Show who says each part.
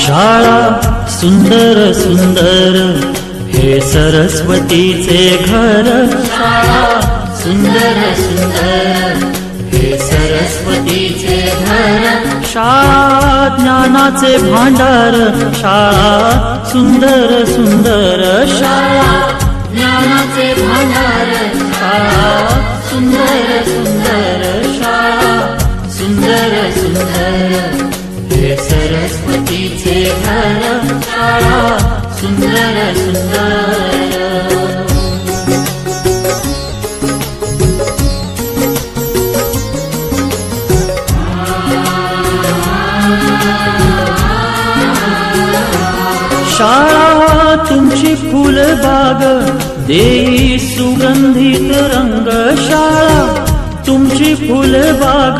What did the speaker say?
Speaker 1: शाळा सुंदर सुंदर हे सरस्वतीचे घर, शाळा सुंदर सुंदर हे सरस्वतीचे घर, शाळा ज्ञानाचे भांडार, शाळा सुंदर सुंदर, शाळा ज्ञानाचे भांडार, शाळा सुंदर सुंदर, शाळा सुंदर सुंदर हे सरस्वतीचे घर, शाळा सुंदर सुंदर। शाळा तुमची फुलबाग देई सुगंधित रंग, शाळा तुमची फुलबाग